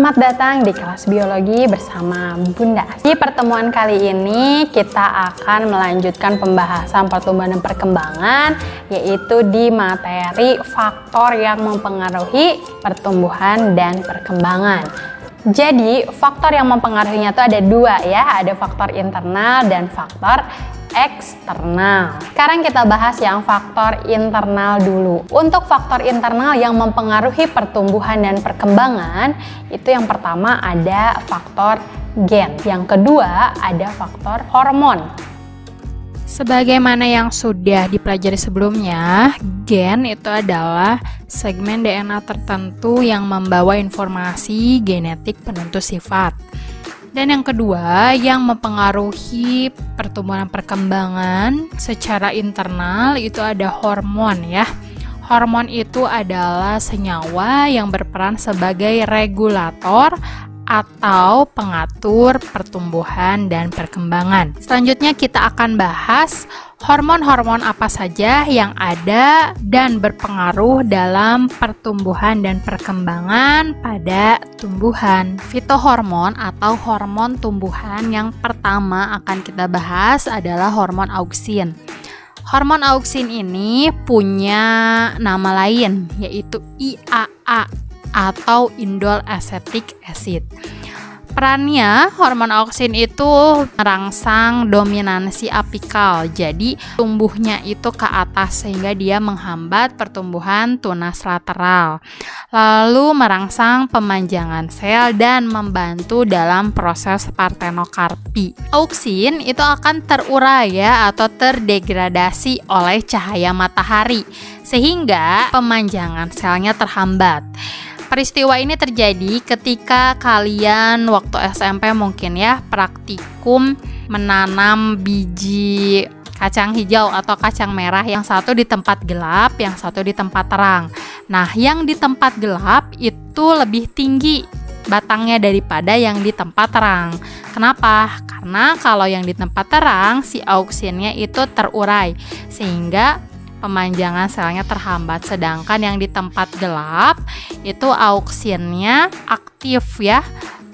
Selamat datang di kelas biologi bersama Bunda. Di pertemuan kali ini kita akan melanjutkan pembahasan pertumbuhan dan perkembangan, yaitu di materi faktor yang mempengaruhi pertumbuhan dan perkembangan. Jadi faktor yang mempengaruhinya itu ada dua ya, ada faktor internal dan faktor eksternal. Sekarang kita bahas yang faktor internal dulu. Untuk faktor internal yang mempengaruhi pertumbuhan dan perkembangan, itu yang pertama ada faktor gen. Yang kedua ada faktor hormon. Sebagaimana yang sudah dipelajari sebelumnya, gen itu adalah segmen DNA tertentu yang membawa informasi genetik penentu sifat. Dan yang kedua, yang mempengaruhi pertumbuhan dan perkembangan secara internal itu ada hormon ya. Hormon itu adalah senyawa yang berperan sebagai regulator atau pengatur pertumbuhan dan perkembangan. Selanjutnya kita akan bahas hormon-hormon apa saja yang ada dan berpengaruh dalam pertumbuhan dan perkembangan pada tumbuhan. Fitohormon atau hormon tumbuhan yang pertama akan kita bahas adalah hormon auksin. Hormon auksin ini punya nama lain yaitu IAA atau indol acetic acid. Perannya hormon auksin itu merangsang dominansi apikal, jadi tumbuhnya itu ke atas sehingga dia menghambat pertumbuhan tunas lateral, lalu merangsang pemanjangan sel dan membantu dalam proses partenokarpi. Auksin itu akan terurai ya atau terdegradasi oleh cahaya matahari sehingga pemanjangan selnya terhambat. Peristiwa ini terjadi ketika kalian waktu SMP mungkin ya praktikum menanam biji kacang hijau atau kacang merah, yang satu di tempat gelap, yang satu di tempat terang. Nah, yang di tempat gelap itu lebih tinggi batangnya daripada yang di tempat terang. Kenapa? Karena kalau yang di tempat terang si auksinnya itu terurai sehingga pemanjangan selnya terhambat, sedangkan yang di tempat gelap itu auksinnya aktif ya,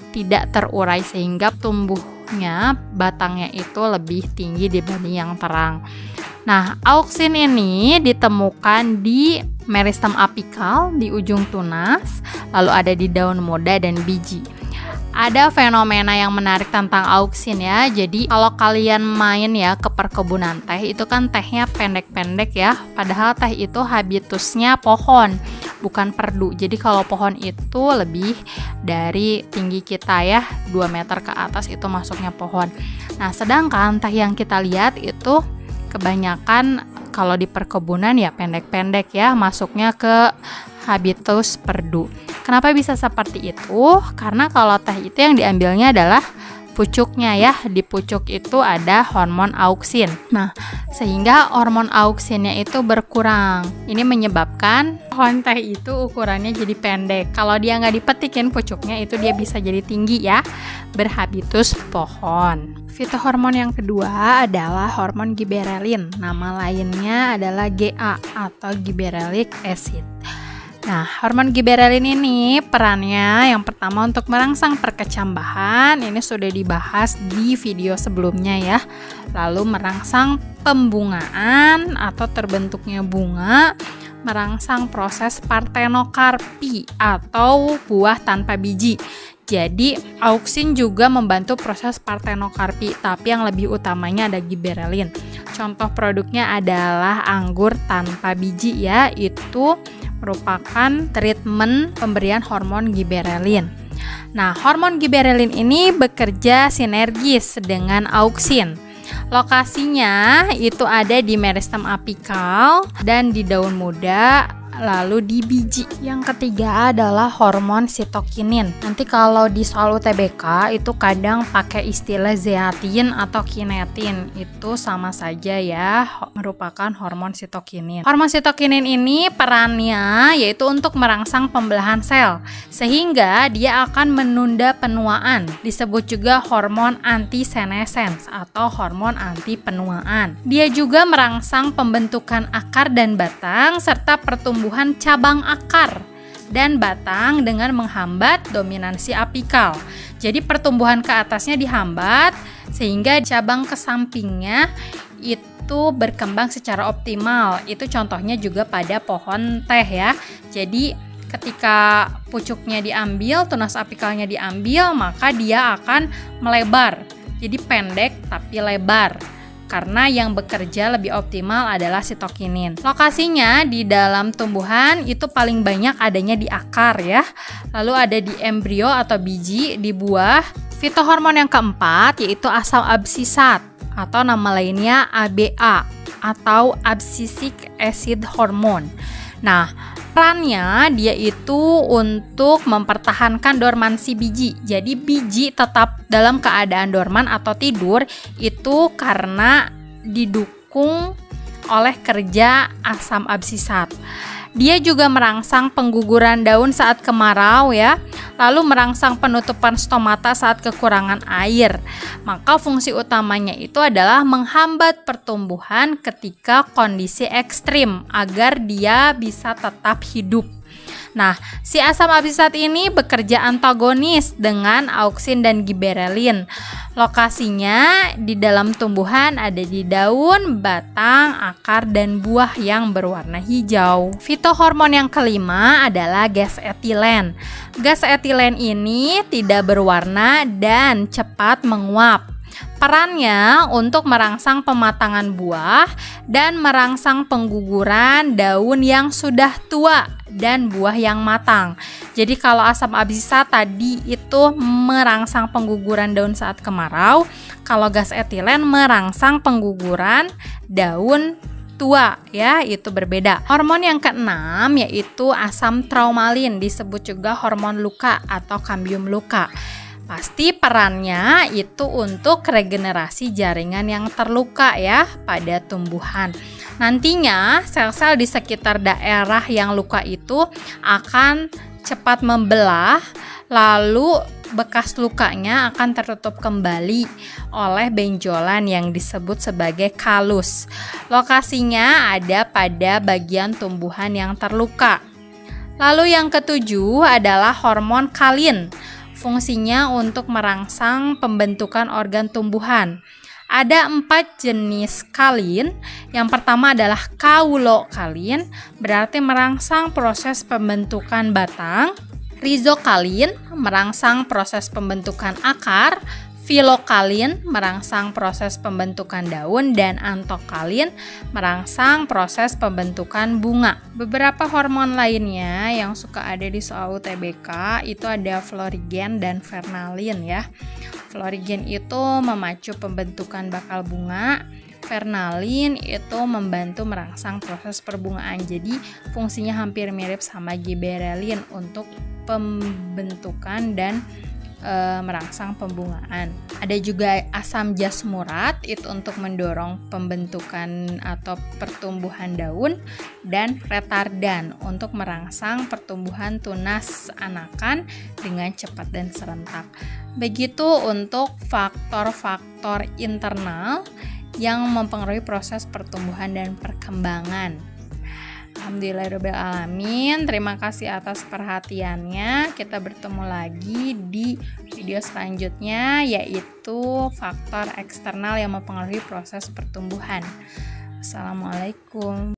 tidak terurai sehingga tumbuhnya batangnya itu lebih tinggi dibanding yang terang. Nah, auksin ini ditemukan di meristem apikal di ujung tunas, lalu ada di daun muda dan biji. Ada fenomena yang menarik tentang auksin ya. Jadi kalau kalian main ya ke perkebunan teh, itu kan tehnya pendek-pendek ya. Padahal teh itu habitusnya pohon, bukan perdu. Jadi kalau pohon itu lebih dari tinggi kita ya, 2 meter ke atas itu masuknya pohon. Nah, sedangkan teh yang kita lihat itu kebanyakan kalau di perkebunan ya pendek-pendek ya, masuknya ke habitus perdu. Kenapa bisa seperti itu? Karena kalau teh itu yang diambilnya adalah pucuknya ya. Di pucuk itu ada hormon auksin. Nah, sehingga hormon auksinnya itu berkurang. Ini menyebabkan pohon teh itu ukurannya jadi pendek. Kalau dia nggak dipetikin pucuknya itu dia bisa jadi tinggi ya, berhabitus pohon. Fitohormon yang kedua adalah hormon giberelin. Nama lainnya adalah GA atau gibberellic acid. Nah, hormon giberelin ini perannya yang pertama untuk merangsang perkecambahan, ini sudah dibahas di video sebelumnya ya. Lalu merangsang pembungaan atau terbentuknya bunga, merangsang proses partenokarpi atau buah tanpa biji. Jadi auksin juga membantu proses partenokarpi, tapi yang lebih utamanya ada giberelin. Contoh produknya adalah anggur tanpa biji ya, itu merupakan treatment pemberian hormon giberelin. Nah, hormon giberelin ini bekerja sinergis dengan auksin. Lokasinya itu ada di meristem apikal dan di daun muda, lalu di biji. Yang ketiga adalah hormon sitokinin. Nanti kalau di soal UTBK itu kadang pakai istilah zeatin atau kinetin. Itu sama saja ya, merupakan hormon sitokinin. Hormon sitokinin ini perannya yaitu untuk merangsang pembelahan sel, sehingga dia akan menunda penuaan. Disebut juga hormon antisenesens atau hormon anti penuaan. Dia juga merangsang pembentukan akar dan batang serta pertumbuhan cabang akar. dan batang dengan menghambat dominansi apikal. Jadi pertumbuhan ke atasnya dihambat sehingga cabang ke sampingnya itu berkembang secara optimal. Itu contohnya juga pada pohon teh ya. Jadi ketika pucuknya diambil, tunas apikalnya diambil, maka dia akan melebar. Jadi pendek tapi lebar. Karena yang bekerja lebih optimal adalah sitokinin. Lokasinya di dalam tumbuhan itu paling banyak adanya di akar ya. Lalu ada di embrio atau biji, di buah. Fitohormon yang keempat yaitu asam absisat atau nama lainnya ABA atau abscisic acid hormone. Nah, perannya dia itu untuk mempertahankan dormansi biji. Jadi biji tetap dalam keadaan dorman atau tidur itu karena didukung oleh kerja asam absisat. Dia juga merangsang pengguguran daun saat kemarau ya, lalu merangsang penutupan stomata saat kekurangan air. Maka fungsi utamanya itu adalah menghambat pertumbuhan ketika kondisi ekstrim agar dia bisa tetap hidup. Nah, si asam absisat ini bekerja antagonis dengan auksin dan giberelin. Lokasinya di dalam tumbuhan ada di daun, batang, akar, dan buah yang berwarna hijau. Fitohormon yang kelima adalah gas etilen. Gas etilen ini tidak berwarna dan cepat menguap. Perannya untuk merangsang pematangan buah dan merangsang pengguguran daun yang sudah tua dan buah yang matang. Jadi kalau asam absisat tadi itu merangsang pengguguran daun saat kemarau, kalau gas etilen merangsang pengguguran daun tua ya, itu berbeda. Hormon yang keenam yaitu asam traumalin, disebut juga hormon luka atau kambium luka. Pasti perannya itu untuk regenerasi jaringan yang terluka ya pada tumbuhan. Nantinya sel-sel di sekitar daerah yang luka itu akan cepat membelah, lalu bekas lukanya akan tertutup kembali oleh benjolan yang disebut sebagai kalus. Lokasinya ada pada bagian tumbuhan yang terluka. Lalu yang ketujuh adalah hormon kalin. Fungsinya untuk merangsang pembentukan organ tumbuhan. Ada 4 jenis kalin. Yang pertama adalah kaulokalin, berarti merangsang proses pembentukan batang. Rizokalin merangsang proses pembentukan akar. Filokalin merangsang proses pembentukan daun, dan antokalin merangsang proses pembentukan bunga. Beberapa hormon lainnya yang suka ada di soal UTBK itu ada florigen dan fernalin ya. Florigen itu memacu pembentukan bakal bunga, fernalin itu membantu merangsang proses perbungaan. Jadi fungsinya hampir mirip sama giberelin untuk pembentukan dan merangsang pembungaan. Ada juga asam jasmurat itu untuk mendorong pembentukan atau pertumbuhan daun, dan retardan untuk merangsang pertumbuhan tunas anakan dengan cepat dan serentak. Begitu untuk faktor-faktor internal yang mempengaruhi proses pertumbuhan dan perkembangan. Alhamdulillahirrahmanirrahim. Terima kasih atas perhatiannya. Kita bertemu lagi di video selanjutnya, yaitu faktor eksternal yang mempengaruhi proses pertumbuhan. Assalamualaikum.